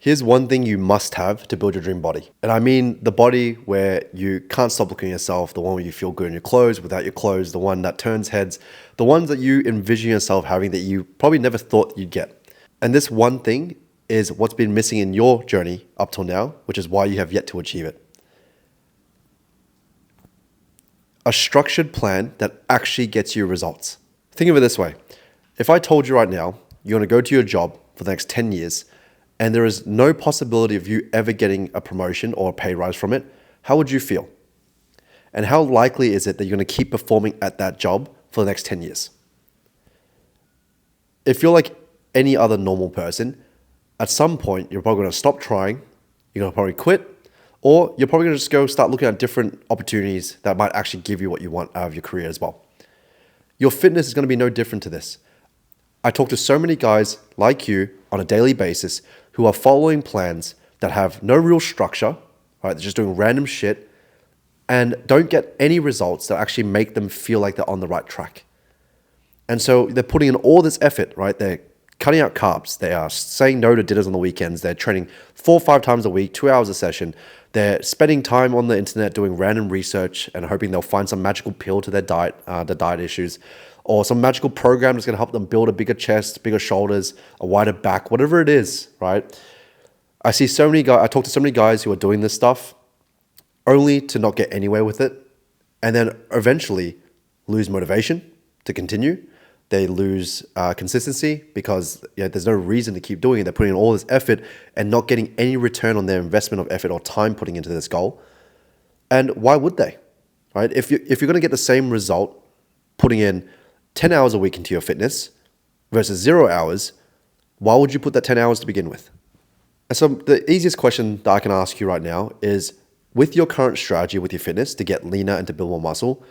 Here's one thing you must have to build your dream body. And I mean the body where you can't stop looking at yourself, the one where you feel good in your clothes, without your clothes, the one that turns heads, the ones that you envision yourself having that you probably never thought you'd get. And this one thing is what's been missing in your journey up till now, which is why you have yet to achieve it. A structured plan that actually gets you results. Think of it this way. If I told you right now, you're going to go to your job for the next 10 years, and there is no possibility of you ever getting a promotion or a pay rise from it, how would you feel? And how likely is it that you're going to keep performing at that job for the next 10 years? If you're like any other normal person, at some point, you're probably going to stop trying, you're going to probably quit, or you're probably going to just go start looking at different opportunities that might actually give you what you want out of your career as well. Your fitness is going to be no different to this. I talk to so many guys like you on a daily basis who are following plans that have no real structure, right? They're just doing random shit and don't get any results that actually make them feel like they're on the right track. And so they're putting in all this effort, right? They're cutting out carbs. They are saying no to dinners on the weekends. They're training 4 or 5 times a week, 2 hours a session. They're spending time on the internet doing random research and hoping they'll find some magical pill to their diet issues, or some magical program that's going to help them build a bigger chest, bigger shoulders, a wider back, whatever it is, right? I talk to so many guys who are doing this stuff only to not get anywhere with it, and then eventually lose motivation to continue. They lose consistency because there's no reason to keep doing it. They're putting in all this effort and not getting any return on their investment of effort or time putting into this goal. And why would they? Right? If you're going to get the same result putting in 10 hours a week into your fitness versus 0 hours, why would you put that 10 hours to begin with? And so the easiest question that I can ask you right now is, with your current strategy with your fitness to get leaner and to build more muscle,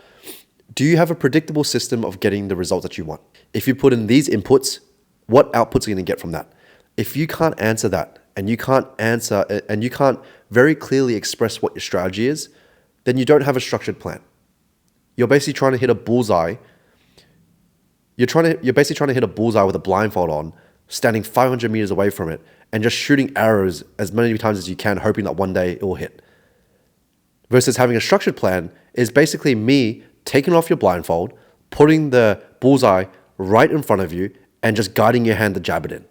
do you have a predictable system of getting the results that you want? If you put in these inputs, what outputs are you going to get from that? If you can't answer that and you can't very clearly express what your strategy is, then you don't have a structured plan. You're basically trying to hit a bullseye. You're basically trying to hit a bullseye with a blindfold on, standing 500 meters away from it and just shooting arrows as many times as you can, hoping that one day it will hit. Versus having a structured plan is basically me taking off your blindfold, putting the bullseye right in front of you, and just guiding your hand to jab it in.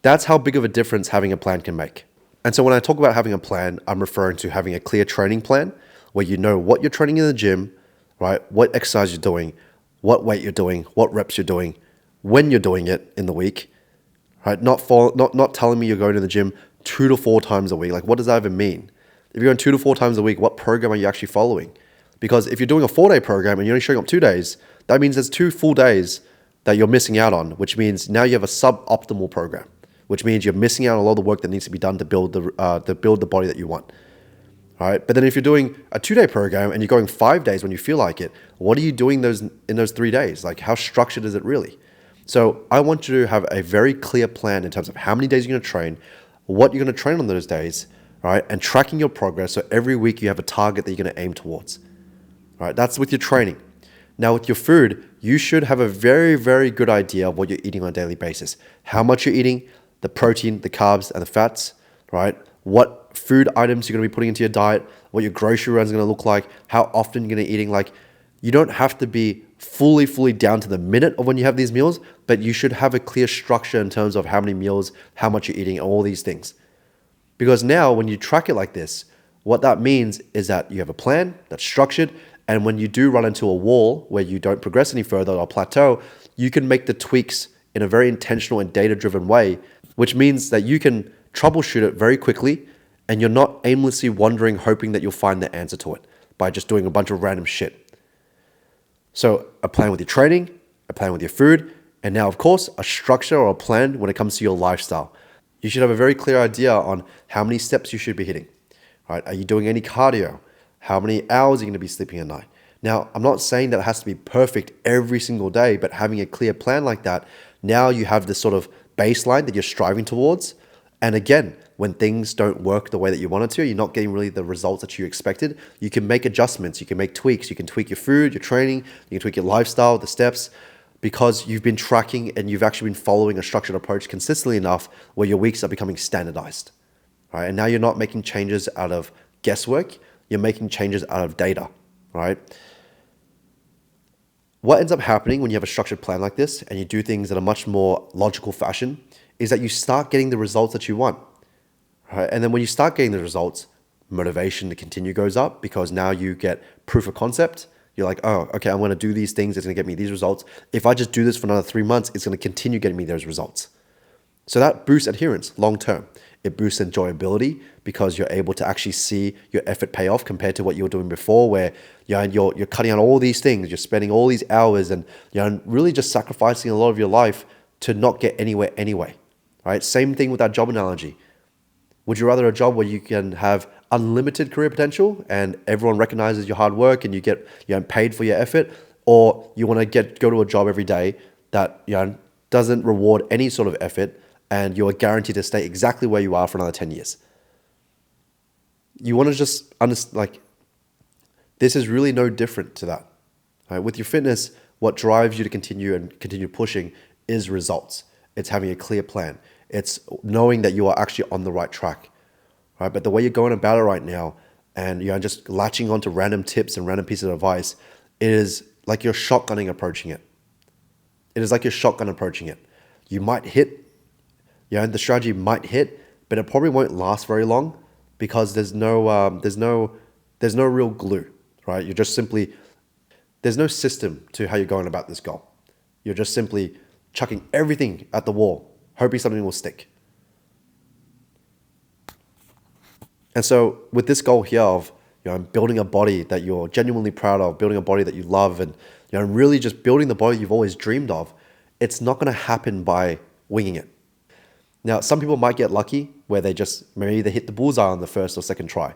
That's how big of a difference having a plan can make. And so when I talk about having a plan, I'm referring to having a clear training plan where you know what you're training in the gym, right? What exercise you're doing, what weight you're doing, what reps you're doing, when you're doing it in the week, right? Not telling me you're going to the gym 2 to 4 times a week. Like, what does that even mean? If you're going 2 to 4 times a week, what program are you actually following? Because if you're doing a 4-day program and you're only showing up 2 days, that means there's 2 full days that you're missing out on, which means now you have a suboptimal program, which means you're missing out on a lot of the work that needs to be done to build the body that you want. All right. But then if you're doing a 2-day program and you're going 5 days when you feel like it, what are you doing in those 3 days? Like, how structured is it really? So I want you to have a very clear plan in terms of how many days you're going to train, what you're going to train on those days, right? And tracking your progress. So every week you have a target that you're going to aim towards. Right, that's with your training. Now with your food, you should have a very, very good idea of what you're eating on a daily basis. How much you're eating, the protein, the carbs, and the fats, right? What food items you're going to be putting into your diet, what your grocery runs are going to look like, how often you're going to be eating. Like, you don't have to be fully down to the minute of when you have these meals, but you should have a clear structure in terms of how many meals, how much you're eating, all these things. Because now when you track it like this, what that means is that you have a plan that's structured. And when you do run into a wall where you don't progress any further or plateau, you can make the tweaks in a very intentional and data-driven way, which means that you can troubleshoot it very quickly and you're not aimlessly wandering, hoping that you'll find the answer to it by just doing a bunch of random shit. So a plan with your training, a plan with your food, and now, of course, a structure or a plan when it comes to your lifestyle. You should have a very clear idea on how many steps you should be hitting. Right? Are you doing any cardio? How many hours are you going to be sleeping at night? Now, I'm not saying that it has to be perfect every single day, but having a clear plan like that, now you have this sort of baseline that you're striving towards. And again, when things don't work the way that you wanted to, you're not getting really the results that you expected, you can make adjustments, you can make tweaks, you can tweak your food, your training, you can tweak your lifestyle, the steps. because you've been tracking and you've actually been following a structured approach consistently enough where your weeks are becoming standardized, right? And now you're not making changes out of guesswork, you're making changes out of data, right? What ends up happening when you have a structured plan like this and you do things in a much more logical fashion is that you start getting the results that you want, right? And then when you start getting the results, motivation to continue goes up because now you get proof of concept. You're like, oh, okay, I'm going to do these things. It's going to get me these results. If I just do this for another 3 months, it's going to continue getting me those results. So that boosts adherence long term. It boosts enjoyability because you're able to actually see your effort pay off compared to what you were doing before, where you're cutting out all these things, you're spending all these hours, and you're really just sacrificing a lot of your life to not get anywhere anyway. Right? Same thing with that job analogy. Would you rather a job where you can have unlimited career potential and everyone recognizes your hard work and you get paid for your effort, or you want to go to a job every day that doesn't reward any sort of effort and you're guaranteed to stay exactly where you are for another 10 years? You want to just understand, this is really no different to that. Right? With your fitness, what drives you to continue pushing is results. It's having a clear plan. It's knowing that you are actually on the right track. Right? But the way you're going about it right now and you're just latching onto random tips and random pieces of advice, it is like you're shotgunning approaching it. It is like you're shotgun approaching it. You might hit, the strategy might hit, but it probably won't last very long because there's no real glue, right? You're just simply, there's no system to how you're going about this goal. You're just simply chucking everything at the wall, hoping something will stick. And so with this goal here of building a body that you're genuinely proud of, building a body that you love, and really just building the body you've always dreamed of, it's not going to happen by winging it. Now, some people might get lucky where they hit the bullseye on the first or second try.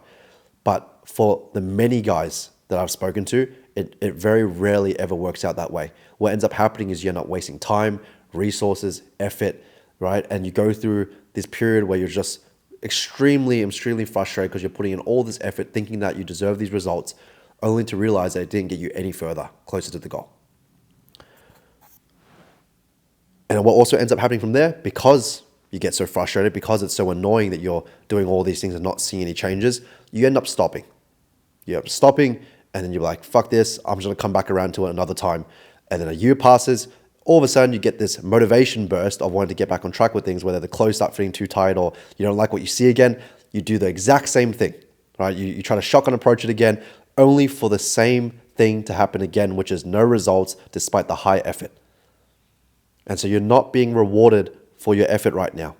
But for the many guys that I've spoken to, it very rarely ever works out that way. What ends up happening is you're not wasting time, resources, effort, right? And you go through this period where you're just extremely frustrated because you're putting in all this effort thinking that you deserve these results, only to realize that it didn't get you any further closer to the goal. And what also ends up happening from there, because you get so frustrated, because it's so annoying that you're doing all these things and not seeing any changes, you end up stopping. You end up stopping, and then you're like, fuck this, I'm just gonna come back around to it another time. And then a year passes, all of a sudden you get this motivation burst of wanting to get back on track with things, whether the clothes start feeling too tight or you don't like what you see again. You do the exact same thing, right? You try to shotgun approach it again, only for the same thing to happen again, which is no results despite the high effort. And so you're not being rewarded for your effort right now.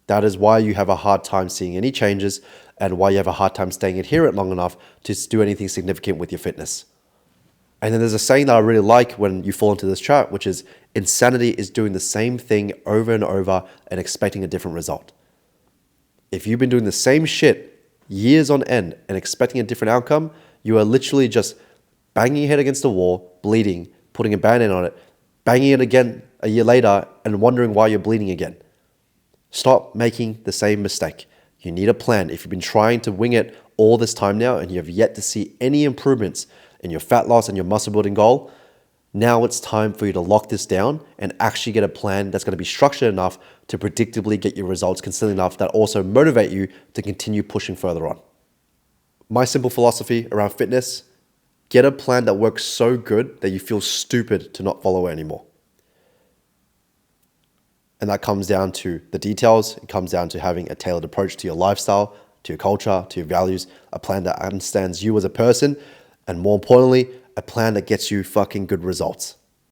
That is why you have a hard time seeing any changes and why you have a hard time staying adherent long enough to do anything significant with your fitness. And then there's a saying that I really like when you fall into this trap, which is insanity is doing the same thing over and over and expecting a different result. If you've been doing the same shit years on end and expecting a different outcome, you are literally just banging your head against the wall, bleeding, putting a band-aid on it, banging it again a year later and wondering why you're bleeding again. Stop making the same mistake. You need a plan. If you've been trying to wing it all this time now and you have yet to see any improvements in your fat loss and your muscle building goal, now it's time for you to lock this down and actually get a plan that's going to be structured enough to predictably get your results consistently enough that also motivate you to continue pushing further on. My simple philosophy around fitness: get a plan that works so good that you feel stupid to not follow it anymore. And that comes down to the details. It comes down to having a tailored approach to your lifestyle, to your culture, to your values, a plan that understands you as a person, and more importantly, a plan that gets you fucking good results.